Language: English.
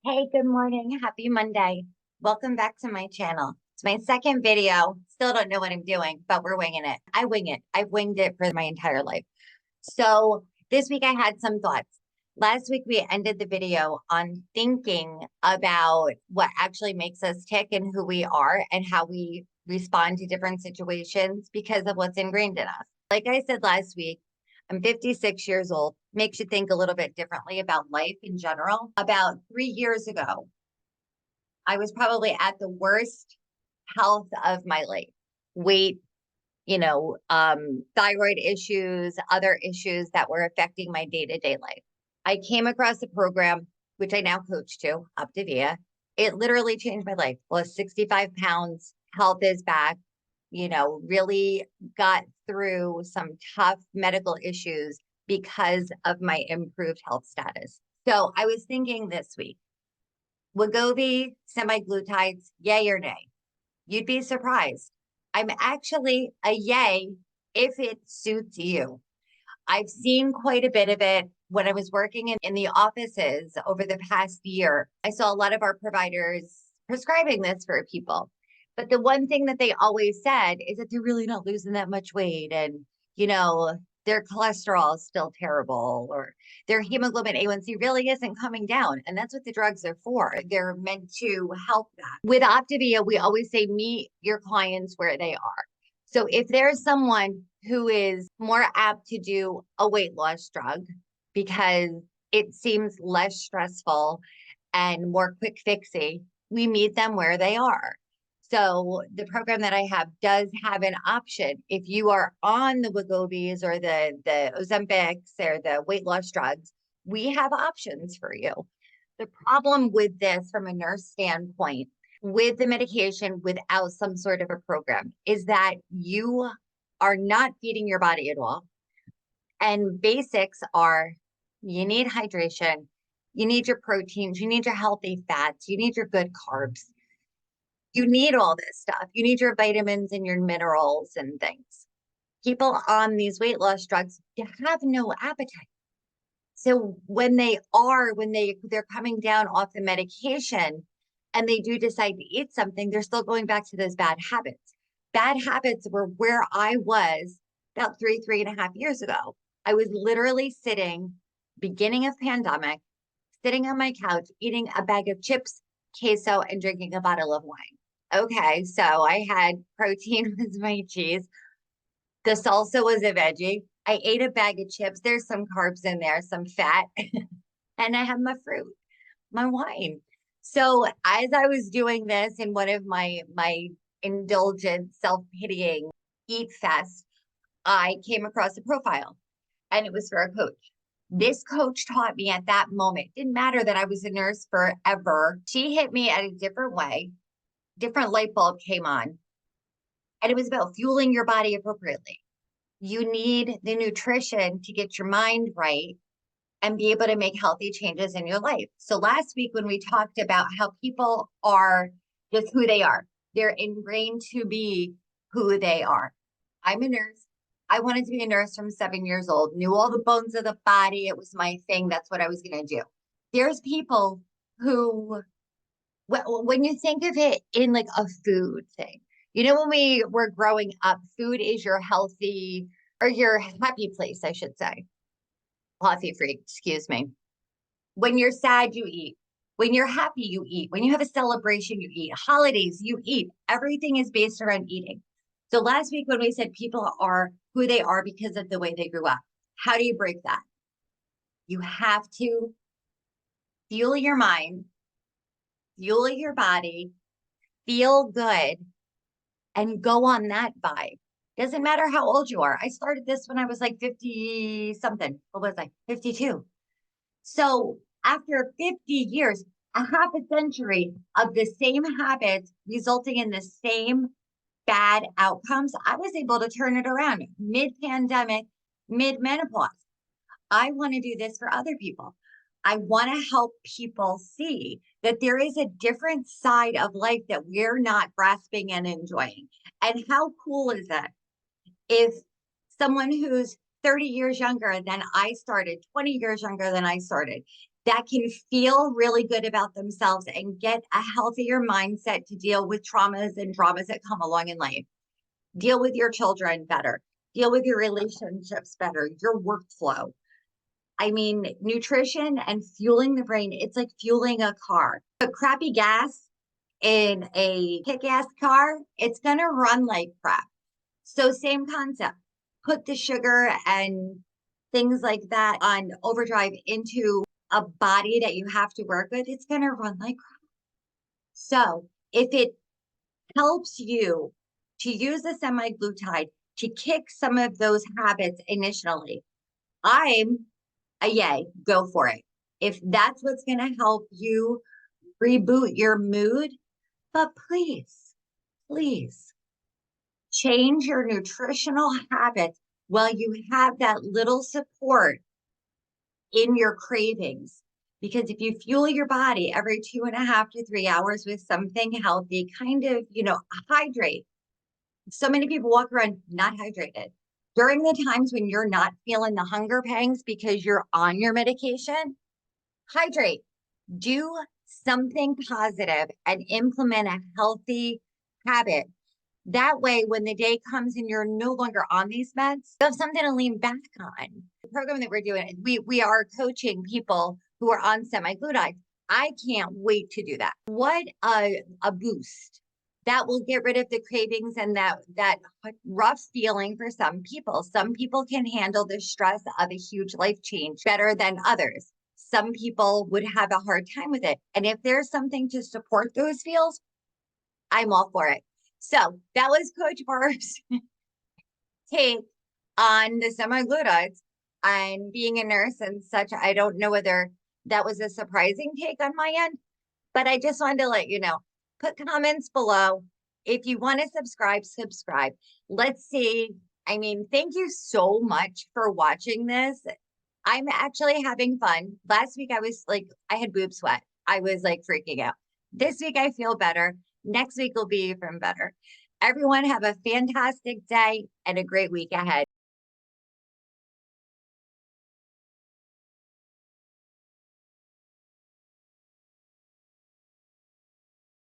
Hey, good morning. Happy Monday. Welcome back to my channel. It's my second video. Still don't know what I'm doing, but we're winging it. I wing it. I've winged it for my entire life. So this week I had some thoughts. Last week we ended the video on thinking about what actually makes us tick and who we are and how we respond to different situations because of what's ingrained in us. Like I said last week, I'm 56 years old, makes you think a little bit differently about life in general. About 3 years ago, I was probably at the worst health of my life. Weight, thyroid issues, other issues that were affecting my day-to-day life. I came across a program, which I now coach to, optavia. It literally changed my life. Lost 65 pounds, health is back, really got through some tough medical issues because of my improved health status. So I was thinking this week, Wegovy, semaglutides, yay or nay? You'd be surprised. I'm actually a yay if it suits you. I've seen quite a bit of it when I was working in the offices over the past year. I saw a lot of our providers prescribing this for people. But the one thing that they always said is that they're really not losing that much weight. And, their cholesterol is still terrible, or their hemoglobin A1C really isn't coming down. And that's what the drugs are for. They're meant to help that. With Optavia, we always say meet your clients where they are. So if there's someone who is more apt to do a weight loss drug because it seems less stressful and more quick fixy, we meet them where they are. So the program that I have does have an option. If you are on the Wegovys or the Ozempics or the weight loss drugs, we have options for you. The problem with this from a nurse standpoint, with the medication without some sort of a program, is that you are not feeding your body at all. And basics are you need hydration, you need your proteins, you need your healthy fats, you need your good carbs. You need all this stuff. You need your vitamins and your minerals and things. People on these weight loss drugs have no appetite. So when they're coming down off the medication and they do decide to eat something, they're still going back to those bad habits. Bad habits were where I was about 3.5 years ago. I was literally sitting, beginning of pandemic, sitting on my couch, eating a bag of chips, queso, and drinking a bottle of wine. Okay, so I had protein with my cheese. The salsa was a veggie. I ate a bag of chips. There's some carbs in there, some fat, and I have my fruit, my wine. So as I was doing this in one of my indulgent, self-pitying eat fest, I came across a profile and it was for a coach. This coach taught me at that moment, didn't matter that I was a nurse forever. She hit me at a different way, different light bulb came on. And it was about fueling your body appropriately. You need the nutrition to get your mind right and be able to make healthy changes in your life. So last week, when we talked about how people are just who they are, they're ingrained to be who they are. I'm a nurse. I wanted to be a nurse from 7 years old, knew all the bones of the body. It was my thing. That's what I was going to do. There's people who, when you think of it in like a food thing, when we were growing up, food is your healthy or your happy place, I should say. Coffee freak, excuse me. When you're sad, you eat. When you're happy, you eat. When you have a celebration, you eat. Holidays, you eat. Everything is based around eating. So last week when we said people are who they are because of the way they grew up, how do you break that? You have to fuel your mind, fuel your body, feel good, and go on that vibe. Doesn't matter how old you are. I started this when I was like 50 something. What was I? 52. So after 50 years, a half a century of the same habits resulting in the same bad outcomes, I was able to turn it around mid-pandemic, mid-menopause. I want to do this for other people. I want to help people see that there is a different side of life that we're not grasping and enjoying. And how cool is that? If someone who's 30 years younger than I started, 20 years younger than I started, that can feel really good about themselves and get a healthier mindset to deal with traumas and dramas that come along in life. Deal with your children better, deal with your relationships better, your workflow. I mean, nutrition and fueling the brain, it's like fueling a car. But crappy gas in a kick-ass car, it's going to run like crap. So same concept. Put the sugar and things like that on overdrive into a body that you have to work with, it's going to run like crap. So if it helps you to use the semaglutide to kick some of those habits initially, I'm a yay, go for it. If that's what's going to help you reboot your mood, but please change your nutritional habits while you have that little support in your cravings. Because if you fuel your body every 2.5 to 3 hours with something healthy, kind of, hydrate. So many people walk around not hydrated. During the times when you're not feeling the hunger pangs because you're on your medication, hydrate. Do something positive and implement a healthy habit. That way, when the day comes and you're no longer on these meds, you have something to lean back on. The program that we're doing, we are coaching people who are on semaglutide. I can't wait to do that. What a boost. That will get rid of the cravings and that rough feeling for some people. Some people can handle the stress of a huge life change better than others. Some people would have a hard time with it. And if there's something to support those feels, I'm all for it. So that was Coach Barb's take on the semaglutides and being a nurse and such. I don't know whether that was a surprising take on my end, but I just wanted to let you know. Put comments below. If you want to subscribe. Let's see. I mean, thank you so much for watching this. I'm actually having fun. Last week, I had boob sweat. I was like freaking out. This week, I feel better. Next week will be even better. Everyone have a fantastic day and a great week ahead.